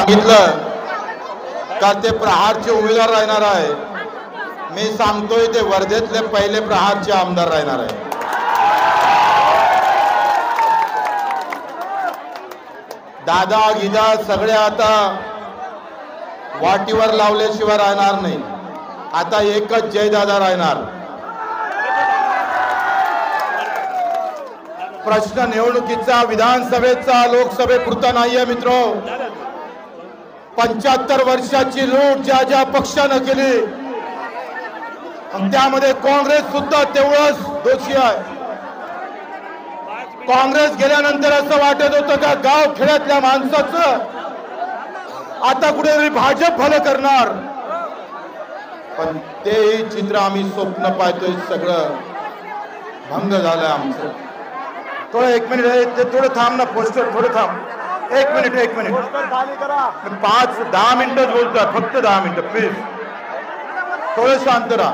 सांगितलं का ते प्रहारचे उमेदवार राहणार आहे. मी सांगतोय ते वर्धेतले पहिले प्रहारचे आमदार राहणार आहे. दादा गीदा सगळे आता वाटीवर लावल्याशिवाय राहणार नाही. आता एकच जयदादा राहणार. प्रश्न निवडणुकीचा विधानसभेचा लोकसभेपुरता नाहीये मित्रो. 75 वर्षाची लूट ज्या ज्या पक्षानं केली त्यामध्ये काँग्रेस सुद्धा तेवढंच दोषी आहे. काँग्रेस गेल्यानंतर असं वाटत होतं का गाव खेड्यातल्या माणसाचं आता कुठेतरी भाजप भलं करणार, पण तेही चित्र आम्ही स्वप्न पाहतोय सगळं भंग झालं आमचं. थोडं 1 मिनिट थोडं थांब ना पोस्टर, थोडं थांब. 1 मिनिट 5-10 मिनिटच बोलतात, फक्त 10 मिनिटं प्लीज. थोडं शांत राहा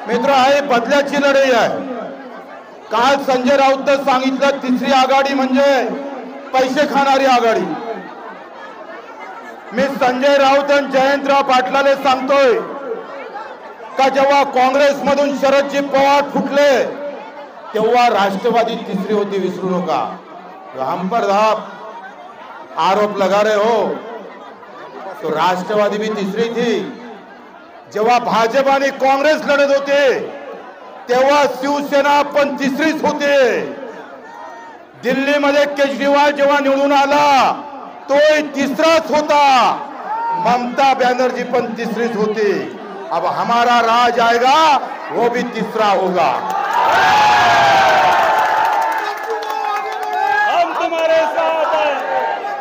मित्र. आहे बदल्याची लढाई आहे. काल संजय राऊत सांगितलं तिसरी आघाडी म्हणजे पैसे खाणारी आघाडी. मी संजय राऊत आणि जयंतराव पाटलाले सांगतोय का जेव्हा काँग्रेसमधून शरदजी पवार फुटले तेव्हा राष्ट्रवादी तिसरी होती, विसरू नका. हम पर आप आरोप लगा रहे हो तो राष्ट्रवादी भी तीसरी थी. जेव्हा भाजप आणि काँग्रेस लढत होते तेव्हा शिवसेना पण तिसरीच होते. दिल्लीमध्ये केजरीवाल जेव्हा निवडून आला तोही तिसराच होता. ममता बॅनर्जी पण तिसरीच होती. अब हमारा राज आएगा वो भी तीसरा होगा. हम तुम्हारे साथ हैं.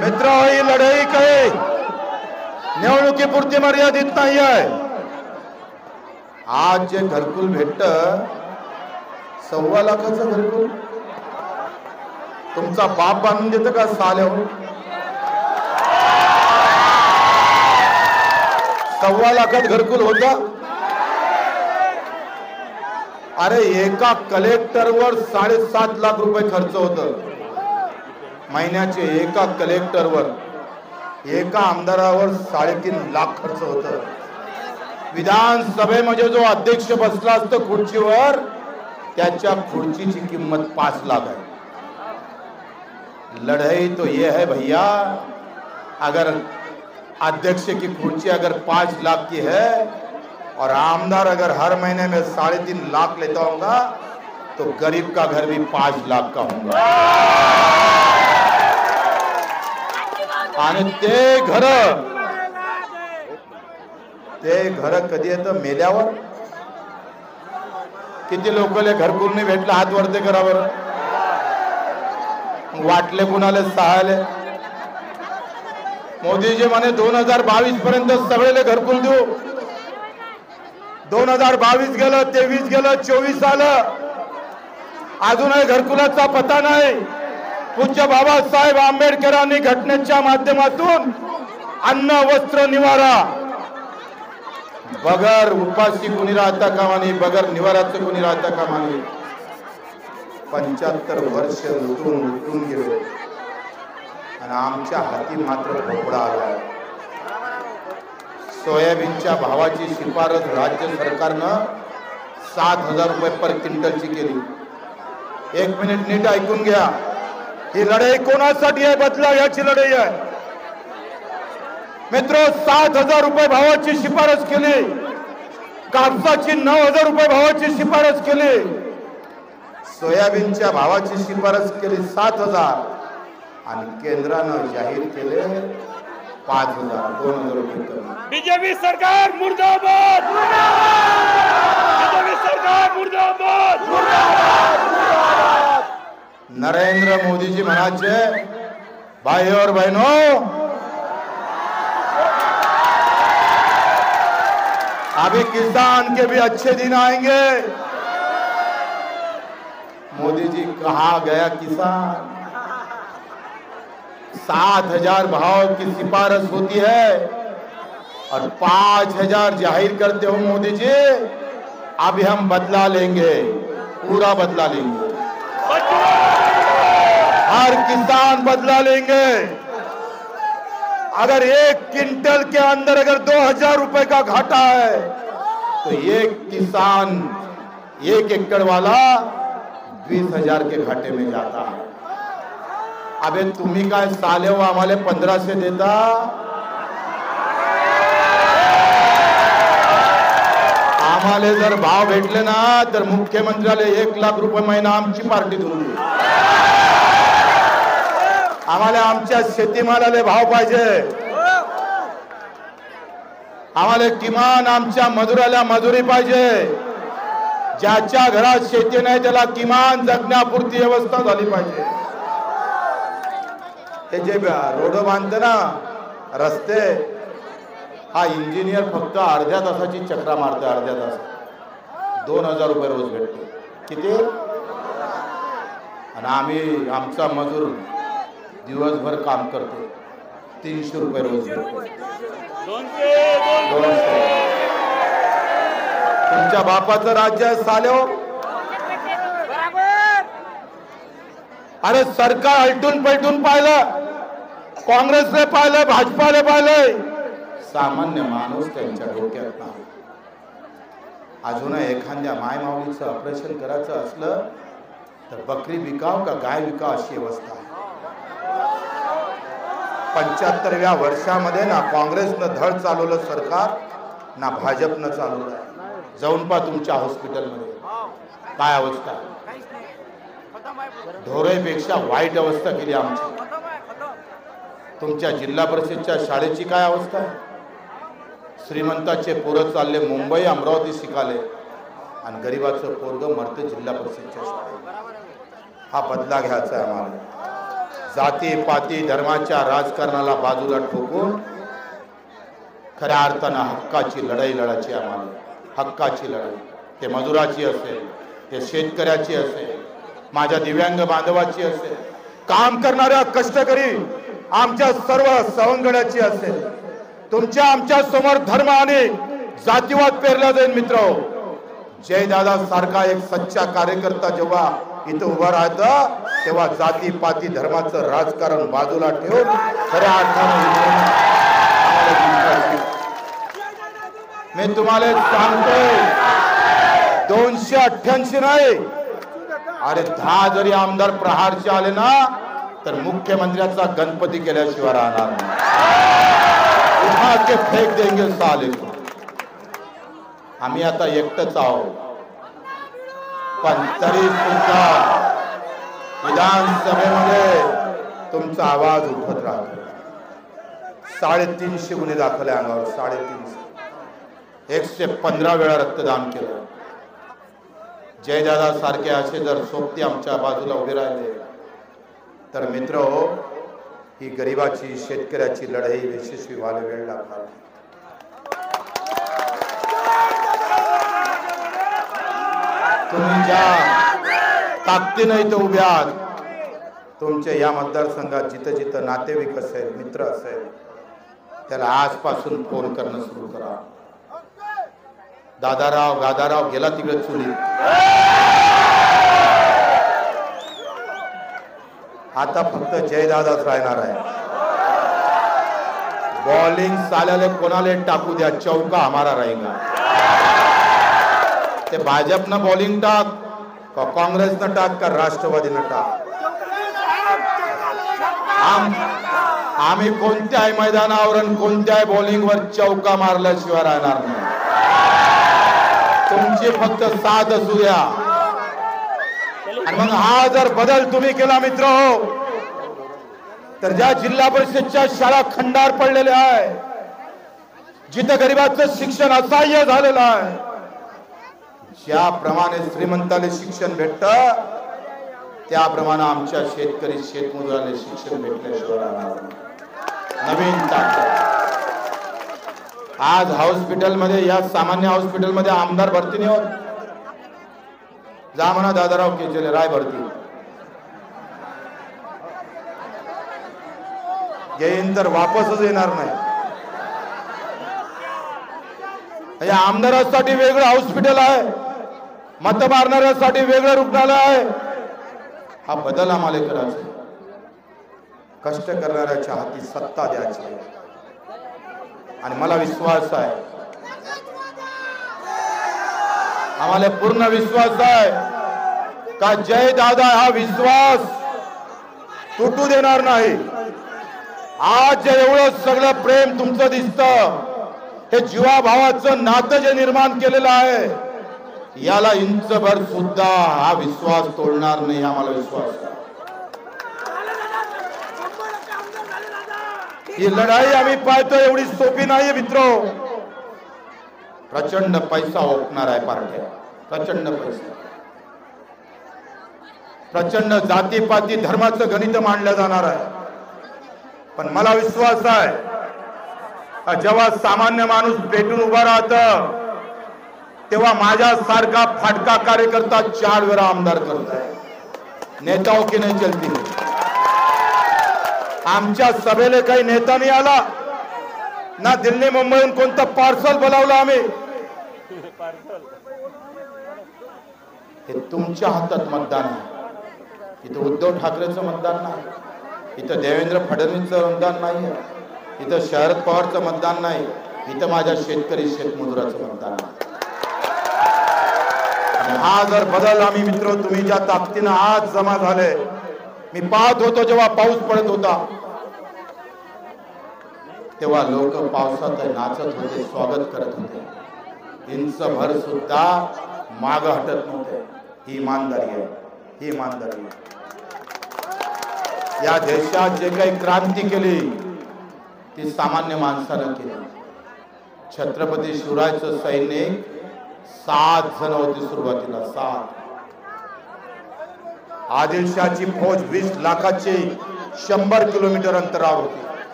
मित्र, ही लढाई काही निवडणुकीपुरती मर्यादित नाही आहे. आज जे घरकुल भेटत 1.25 लाखाचं घरकुल तुमचा बाप बांधून देतं का साल्यावर? 1.25 लाखात घरकुल होता. अरे एका कलेक्टरवर 7.5 लाख रुपये खर्च होत महिन्याचे. एका कलेक्टरवर, एका आमदारावर 3.5 लाख खर्च होत. विधानसभेमध्ये जो अध्यक्ष बसला असतो खुर्चीवर त्याच्या खुर्चीची किंमत 5 लाख है. लड़ाई तो ये है भैया, अगर अध्यक्ष की कुर्सी अगर 5 लाख की है और आमदार अगर हर महीने में 3.5 लाख लेता होगा तो गरीब का घर भी 5 लाख का होगा. आणि ते घर कधी येतं? मेल्यावर. किती लोकले घरकुल नाही भेटलं? हात वरते करा बरं. वाटले कुणाला सहायले? मोदीजी म्हणे 2022 पर्यंत सगळेले घरकुल देऊ. 2022 गेलं, 23 गेलं, 24 आलं, अजूनही घरकुलाचा पत्ता नाही. पूज्य बाबासाहेब आंबेडकरांनी घटनेच्या माध्यमातून अन्न वस्त्र निवारा, बगर उपाशी कुणी राहता कामा नये, बगर निवाराचं कुणी राहता कामा नये. 75 वर्ष लुटून गेले आणि आमच्या हाती मात्र भोपळा आला. सोयाबीनच्या भावाची शिफारस राज्य सरकारनं 7,000 रुपये पर क्विंटलची केली. 1 मिनिट नीट ऐकून घ्या. ही लढाई कोणासाठी आहे? बदला याची लढाई आहे मित्र. 7,000 रुपये भावाची शिफारस केली. कापसाची 9,000 रुपये भावाची शिफारस केली. सोयाबीनच्या भावाची शिफारस केली 7,000 आणि केंद्रानं जाहीर केले 5,000, 2,000 रुपये कमी. बीजेपी सरकार मुर्दाबाद, बीजेपी सरकार मुर्दाबाद. नरेंद्र मोदी जी म्हणाचे, भाई और बहनों, अभी किसान के भी अच्छे दिन आएंगे. मोदी जी कहा गया किसान? 7,000 भाव की सिफारिश होती है और 5,000 जाहिर करते हो मोदी जी. अभी हम बदला लेंगे, पूरा बदला लेंगे. हर किसान बदला लेंगे। अगर 1 क्विंटल के अंदर अगर 2000 रुपए का घाटा है तो एक किसान 1 एकड़ वाला 20,000 के घाटे में जाता है। अबे तुम्ही काय साले हो, आम्हाला 1500 देता? आम्हाला जर भाव भेटले ना तर मुख्यमंत्र्याला 1 लाख रुपये महिना आमची पार्टी देऊन देऊ। आम्हाला आमच्या शेतीमालाला भाव पाहिजे। आम्हाला किमान आमच्या मजुराला मजुरी पाहिजे। ज्याच्या घरात शेती नाही त्याला किमान जगण्यापुरती व्यवस्था झाली पाहिजे। हे जे रोड बांधते ना, रस्ते, हा इंजिनियर फक्त अर्ध्या तासाची चक्रा मारते। अर्ध्या तास 2000 रुपये रोज भेटते। किती? आणि आम्ही आमचा मजूर दिवसभर काम करतो, 300 रुपये रोज भेटतो। तुमच्या बापाचं राज्य आहे साले हो। अरे सरकार अलटून पलटून पाहिलं, काँग्रेसने पाहिलं, भाजपाने पाहिलंय, सामान्य माणूस त्यांच्या डोक्यात नाही। अजून एखाद्या मायमाऊलीचं ऑपरेशन करायचं असलं तर बकरी विकाव का गाय विकाव अशी अवस्था आहे। 75व्या वर्षामध्ये ना काँग्रेसनं धड चालवलं सरकार, ना भाजपनं चालवलं। जाऊन पहा तुमच्या हॉस्पिटलमध्ये काय अवस्था आहे। ढोरेपेक्षा वाईट अवस्था केली आमची। तुमच्या जिल्हा परिषदच्या शाळेची काय अवस्था आहे। श्रीमंताचे पोरं चालले मुंबई अमरावती शिकाले आणि गरीबाचं पोरग मरते जिल्हा परिषदच्या शाळेत। हा बदला घ्यायचा आहे आम्हाला। जाती पाती धर्माच्या राजकारणाला बाजूला ठोकून खऱ्या अर्थानं हक्काची लढाई लढायची आम्हाला। हक्काची लढाई, ते मजुराची असेल, ते शेतकऱ्याची असेल, माझ्या दिव्यांग बांधवाची असेल, काम करणाऱ्या कष्टकरी आमच्या सर्व सवंगड्याची असेल। तुमच्या आमच्या समोर धर्म आणि जातीवाद पेरला जाईल मित्र। जयदादा सारखा एक सच्चा कार्यकर्ता जेव्हा इथं उभा राहतं तेव्हा जाती पाती धर्माचं राजकारण बाजूला ठेवून खऱ्या अर्थानं मी तुम्हाला सांगतोय 288 नाही, अरे 10 जरी आमदार प्रहारचे आले ना तर मुख्यमंत्र्याचा गणपती केल्याशिवाय राहणार नाही। उठा के फेक देंगे साले को। आम्ही आता एकटच आहोत, पण तरी सुद्धा विधानसभेमध्ये तुमचा आवाज उठत राहतो। 350 गुन्हे दाखल आहे अंगावर, 350। 115 वेळा रक्तदान केलं। जयदादा सारखे असे जर सोबती आमच्या बाजूला उभे राहिले तर मित्र हो, ही गरिबाची शेतकऱ्याची लढाई यशस्वी व्हायला वेळ लागणार। तुम्ही ज्या ताकदीने इथं उभे आहात, तुमच्या या मतदारसंघात जिथं जिथं नातेवाईक असेल, मित्र असेल, त्याला आजपासून फोन करणं सुरू करा। दादाराव गादाराव गेला तिकडे चुली, आता फक्त जयदादाच राहणार आहे। बॉलिंग साल्याले कोणाला टाकू द्या, चौका हमारा रहेगा। ते भाजपनं बॉलिंग टाक का काँग्रेसनं टाक का राष्ट्रवादीनं टाक, आम्ही कोणत्याही मैदानावर कोणत्याही बॉलिंगवर चौका मारल्याशिवाय राहणार नाही। तुमची फक्त साथ असू द्या। आणि मग हा जर बदल तुम्ही केला मित्र हो, तर ज्या जिल्हा परिषदच्या शाळा खंडार पडलेल्या आहे, जिथे गरिबाचं शिक्षण असहाय्य झालेलं आहे, ज्याप्रमाणे श्रीमंताले शिक्षण भेटतं त्याप्रमाणे आमच्या शेतकरी शेतमजुराला शिक्षण भेटल्याशिवाय राहणार नाही। नवीन ताकद आज हॉस्पिटलमध्ये, या सामान्य हॉस्पिटलमध्ये आमदार भरती नाही होत। जा म्हणा दादाराव केजले राय भरती येईन तर वापसच येणार नाही। या आमदारासाठी वेगळं हॉस्पिटल आहे, मत मारणाऱ्यासाठी वेगळं रुग्णालय आहे। हा बदल आम्हाला करायचा। कष्ट करणाऱ्याच्या हाती सत्ता द्यायची आणि मला विश्वास आहे, आम्हाला पूर्ण विश्वास आहे का जय दादा हा विश्वास तुटू देणार नाही. आज जे एवढं सगळं प्रेम तुमचं दिसतं, हे जीवाभावाचं नातं जे निर्माण केलेलं आहे, याला इंचभर सुद्धा हा विश्वास तोडणार नाही. आम्हाला विश्वास आहे. ही लढाई आम्ही पाहतो एवढी सोपी नाहीये मित्रो. प्रचंड पैसा ओकणार आहे पार्ट्या, प्रचंड पैसा, प्रचंड जातीपाती धर्माचं गणित मांडलं जाणार आहे. पण मला विश्वास आहे जेव्हा सामान्य माणूस पेटून उभा राहतं, तेव्हा माझ्यासारखा फाटका कार्यकर्ता 4 वेळा आमदार करताय. नेताओं की नाही चलती. आमच्या सभेला काही नेता नाही आला ना, दिल्ली मुंबईहून कोणतं पार्सल बोलावलं आम्ही. हे तुमच्या हातात मतदान आहे. इथं उद्धव ठाकरेचं मतदान नाही, इथं देवेंद्र फडणवीसचं मतदान नाही, इथं शरद पवारचं मतदान नाही, इथं माझ्या शेतकरी शेतमजुराचं मतदान आहे. हा जर बदल आम्ही मित्र तुम्ही ज्या ताकदीनं आज जमा झाले, मी पाहत होतो जेव्हा पाऊस पडत होता तेव्हा लोक पावसात नाचत होते, स्वागत करत होते, इंचभर सुद्धा माग हटत नव्हते. ही इमानदारी आहे, ही इमानदारी आहे. या देशात जे काही क्रांती केली ती सामान्य माणसानं केली. छत्रपती शिवरायाचं सैनिक 7 जण होते सुरुवातीला, 7. आदिलशाची फौज 20 लाखाची 100 किलोमीटर अंतरावर होती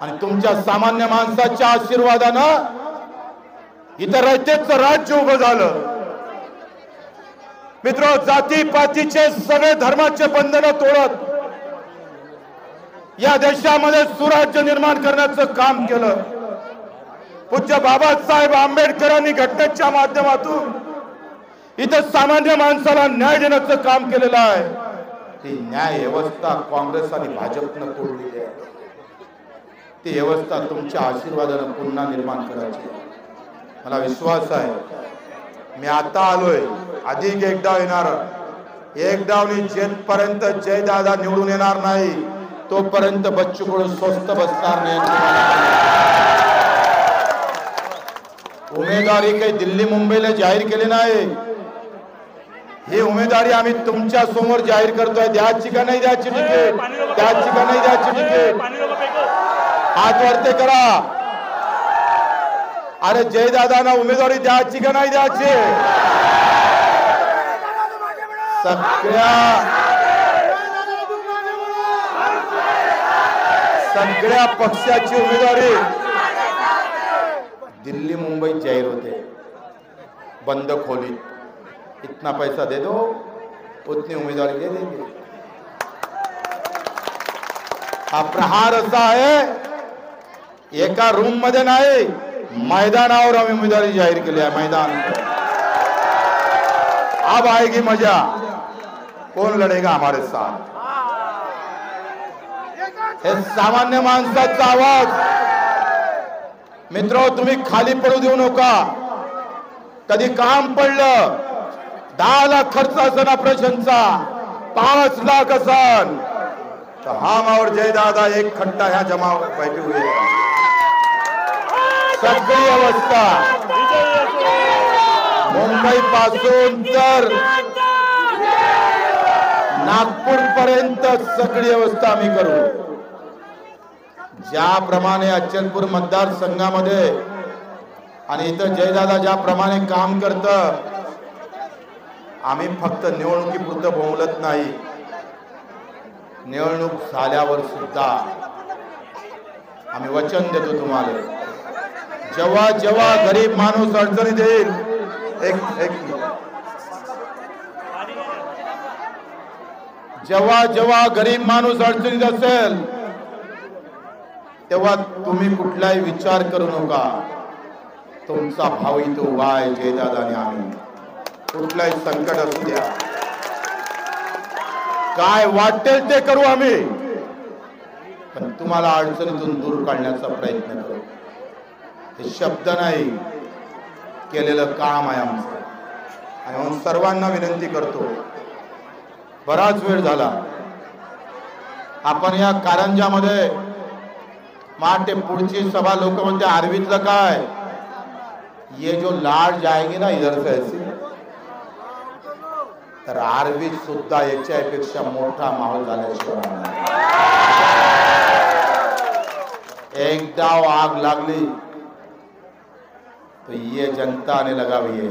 आणि तुमच्या सामान्य माणसाच्या आशीर्वादानं इथं रयतेचं राज्य उभं झालं. मित्र, जातीपातीचे सगळे धर्माचे बंधन तोडत या देशामध्ये सुराज्य निर्माण करण्याचं काम केलं. पूज्य बाबासाहेब आंबेडकरांनी घटनेच्या माध्यमातून इथं सामान्य माणसाला न्याय देण्याचं काम केलेलं आहे. ती न्याय व्यवस्था काँग्रेस आणि भाजपनं तोडलेली आहे. ती व्यवस्था तुमच्या आशीर्वादानं पुन्हा निर्माण करायची. मला विश्वास आहे, मी आता आलोय, अधिक एक डाव येणार. एक डावनी जेतपर्यंत जयदादा निवडून येणार नाही तोपर्यंत बच्चू कडू स्वस्त बसणार नाही. उमेदवारी काही दिल्ली मुंबईला जाहीर केली नाही, ही उमेदवारी आम्ही तुमच्या समोर जाहीर करतोय. द्यायची का नाही द्यायची तिकीट, द्यायची का नाही द्यायची तिकीट, हात वरते करा. अरे जयदादांना उमेदवारी द्यायची का नाही द्यायची. सगळ्या पक्षाची उमेदवारी दिल्ली मुंबई जाहीर होते, बंद खोली. इतना पैसा दे दो उतनी उम्मीदवारी दे देंगे. हा प्रहार असा आहे, एका रूम मध्ये नाही, मैदानावर आम्ही उमेदवारी जाहीर केली आहे. मैदान अब आएगी मजा. कौन लढेगा हमारे साथ. हे सामान्य माणसाचा आवाज. मित्रो, तुम्ही खाली पडू देऊ नका. कधी काम पडलं, 10 लाख खर्च असन ऑपरेशनचा, 5 लाख असन, तर हम और जयदादा एक खट्टा ह्या जमावर बैठे हुए. सगळी अवस्था मुंबई पासून तर नागपूर पर्यंत सगळी अवस्था आम्ही करू. ज्याप्रमाणे अचलपूर मतदारसंघामध्ये आणि इथं जयदादा ज्याप्रमाणे काम करतं, आम्ही फक्त निवडणुकीपुरतं बोलत नाही, निवडणूक झाल्यावर सुद्धा आम्ही वचन देतो तुम्हाला, जेव्हा जेव्हा गरीब माणूस अडचणीत येईल, जेव्हा जेव्हा गरीब माणूस अडचणीत असेल तेव्हा तुम्ही कुठलाही विचार करू नका. तुमचा भाऊ इथं उभा आहे जयदादा आणि आम्ही. कुठलाही संकट असू द्या, काय वाटेल ते करू आम्ही. पण तुम्हाला अडचणीतून दूर काढण्याचा प्रयत्न करू. हे शब्द नाही, केलेलं काम आहे आमचं. आणि म्हणून सर्वांना विनंती करतो, बराच वेळ झाला आपण या कारंजामध्ये माटे पुढची सभा लोक म्हणते आरवीतलं काय, ये जो लाट जाएगी ना इधर से ऐसी, तर आरवीत सुद्धा याच्यापेक्षा मोठा माहोल झाल्याशिवाय एकदा आग लागली तो ये जनता ने लगावी है.